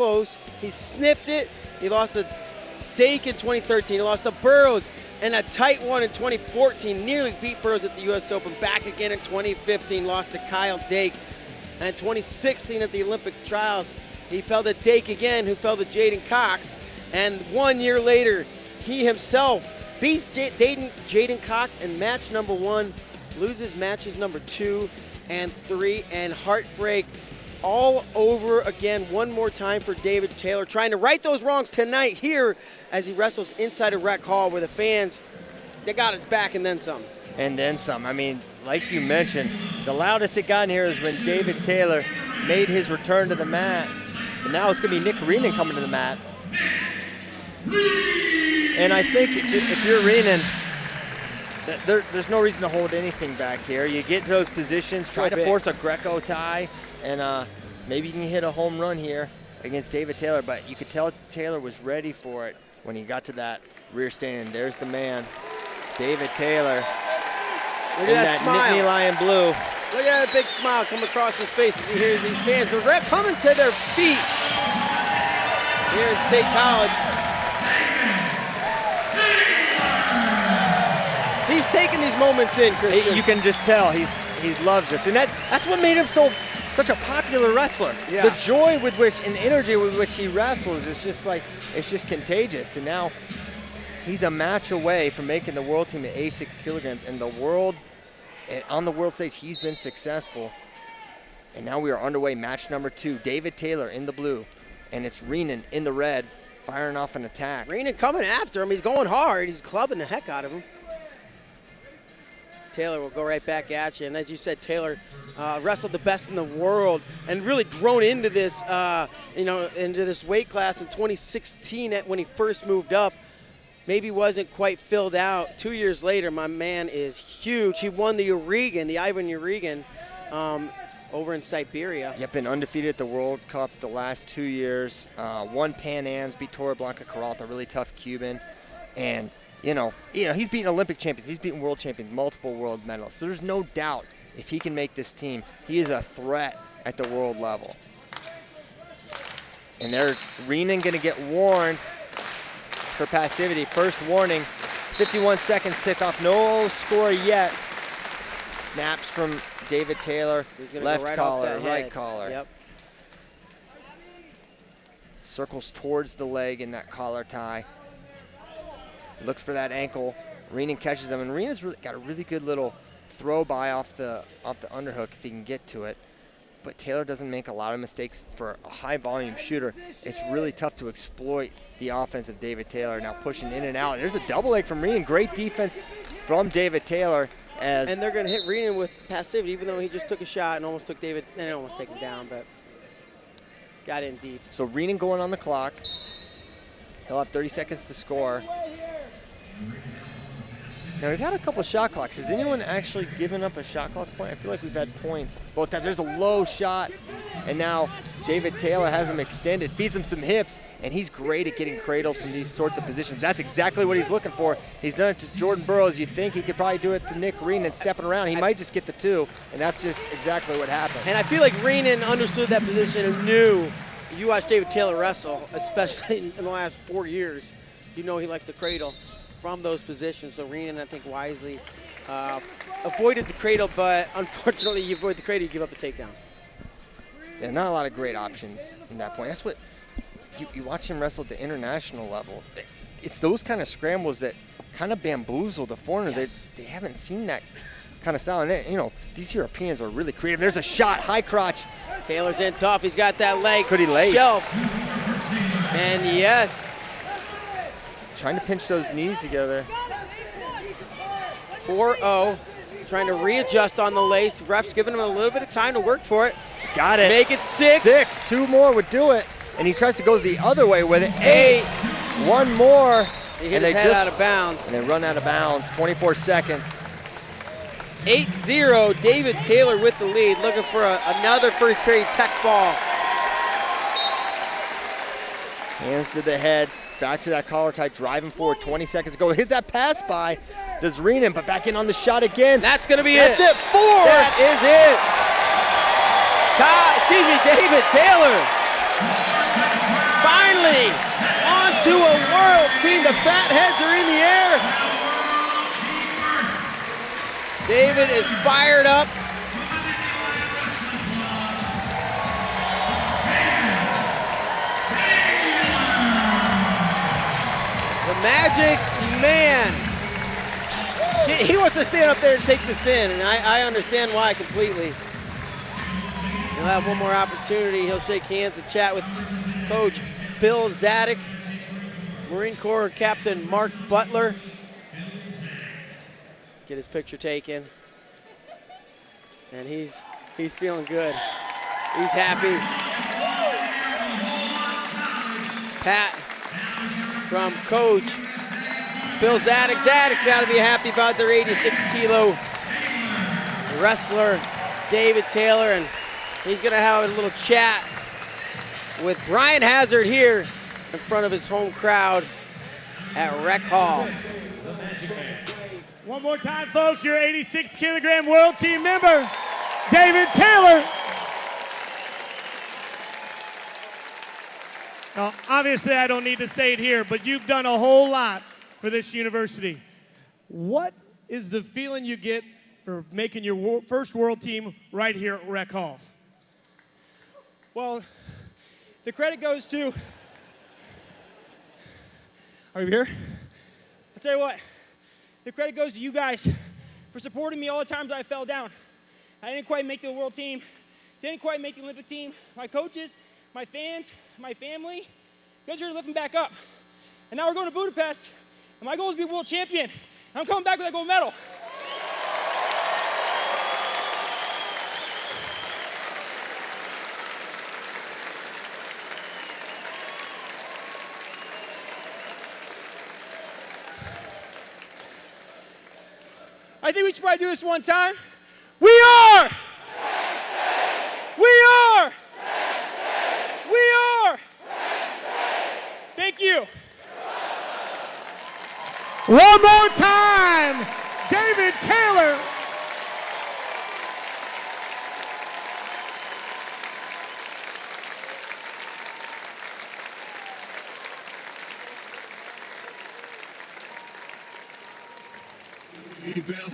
close. He sniffed it. He lost to Dake in 2013. He lost to Burroughs and a tight one in 2014. Nearly beat Burroughs at the U.S. Open. Back again in 2015. Lost to Kyle Dake. And 2016 at the Olympic trials, he fell to Dake again, who fell to Jaden Cox. And 1 year later, he himself beats Jaden Cox in match number 1, loses matches number 2 and 3, and heartbreak all over again one more time for David Taylor, trying to right those wrongs tonight here as he wrestles inside a rec hall where the fans, they got his back and then some. And then some. I mean, like you mentioned, the loudest it got in here is when David Taylor made his return to the mat. But now it's going to be Nick Reenan coming to the mat. And I think if you're Reenan, there's no reason to hold anything back here. You get those positions, try to force a Greco tie, and maybe you can hit a home run here against David Taylor. But you could tell Taylor was ready for it when he got to that rear stand. There's the man, David Taylor. Look at that smile. Nittany Lion blue. Look at that big smile come across his face as he hears these fans. They're coming to their feet here at State College. He's taking these moments in, Christian. You can just tell he loves this, and that's what made him such a popular wrestler. Yeah. The joy with which and energy with which he wrestles is just like, it's just contagious. And now he's a match away from making the world team at 86 kilograms, and on the world stage he's been successful. And now we are underway, match number 2. David Taylor in the blue, and it's Reenan in the red, firing off an attack. Reenan coming after him. He's going hard. He's clubbing the heck out of him. Taylor will go right back at you. And as you said, Taylor wrestled the best in the world and really grown into this, into this weight class in 2016 when he first moved up. Maybe wasn't quite filled out. 2 years later, my man is huge. He won the Ivan Urigan, over in Siberia. Yep, been undefeated at the World Cup the last 2 years. Won Pan Am's, beat Torreblanca Peralta, really tough Cuban. And he's beaten Olympic champions, he's beaten world champions, multiple world medalists. So there's no doubt if he can make this team, he is a threat at the world level. And Reenan going to get warned for passivity. First warning, 51 seconds tick off, no score yet. Snaps from David Taylor, left collar, right collar. Yep. Circles towards the leg in that collar tie. Looks for that ankle. Reenan catches him, and Reenan's got a really good little throw by off the underhook if he can get to it. But Taylor doesn't make a lot of mistakes for a high volume shooter. It's really tough to exploit the offense of David Taylor. Now pushing in and out. There's a double leg from Reenan. Great defense from David Taylor. And they're going to hit Reenan with passivity, even though he just took a shot and almost took David, and almost take him down, but got in deep. So Reenan going on the clock. He'll have 30 seconds to score. Now, we've had a couple shot clocks. Has anyone actually given up a shot clock point? I feel like we've had points both times. There's a low shot, and now David Taylor has him extended, feeds him some hips, and he's great at getting cradles from these sorts of positions. That's exactly what he's looking for. He's done it to Jordan Burroughs. You'd think he could probably do it to Nick Reenan, stepping around. He might just get the 2, and that's just exactly what happened. And I feel like Reenan understood that position and knew. You watch David Taylor wrestle, especially in the last 4 years, he likes to cradle from those positions. So Reenan, I think, wisely avoided the cradle, but unfortunately, you avoid the cradle, you give up a takedown. Yeah, not a lot of great options in that point. That's what you watch him wrestle at the international level. It's those kind of scrambles that kind of bamboozle the foreigners. Yes. They haven't seen that kind of style. And these Europeans are really creative. There's a shot, high crotch. Taylor's in tough. He's got that leg. Could he lace? Shelf. And yes. Trying to pinch those knees together. 4-0. Trying to readjust on the lace. Ref's giving him a little bit of time to work for it. Got it. Make it 6. 6. 2 more would do it. And he tries to go the other way with it. 8. 1 more. He hit his head out of bounds. And they run out of bounds. 24 seconds. 8-0. David Taylor with the lead. Looking for another first period tech ball. Hands to the head. Back to that collar tie, driving forward, 20 seconds ago. Hit that pass by, does Reenan, but back in on the shot again. That's going to be That's it, 4! That is it. David Taylor finally onto a world team. The Fatheads are in the air. David is fired up. The Magic Man. He wants to stand up there and take this in, and I understand why completely. He'll have one more opportunity. He'll shake hands and chat with Coach Bill Zadek, Marine Corps Captain Mark Butler. Get his picture taken. And he's feeling good. He's happy. Pat from Coach Bill Zadek. Zadek's got to be happy about their 86-kilo wrestler, David Taylor, and he's going to have a little chat with Brian Hazard here in front of his home crowd at Rec Hall. One more time, folks, your 86-kilogram world team member, David Taylor. Now, obviously, I don't need to say it here, but you've done a whole lot for this university. What is the feeling you get for making your first world team right here at Rec Hall? Well, the credit goes to, are you here? I'll tell you what, the credit goes to you guys for supporting me all the times I fell down. I didn't quite make the world team, didn't quite make the Olympic team. My coaches, my fans, my family, you guys are lifting back up. And now we're going to Budapest, and my goal is to be world champion. I'm coming back with that gold medal. I think we should probably do this one time. We are! We are! We are! Thank you. One more time, David Taylor. Get down,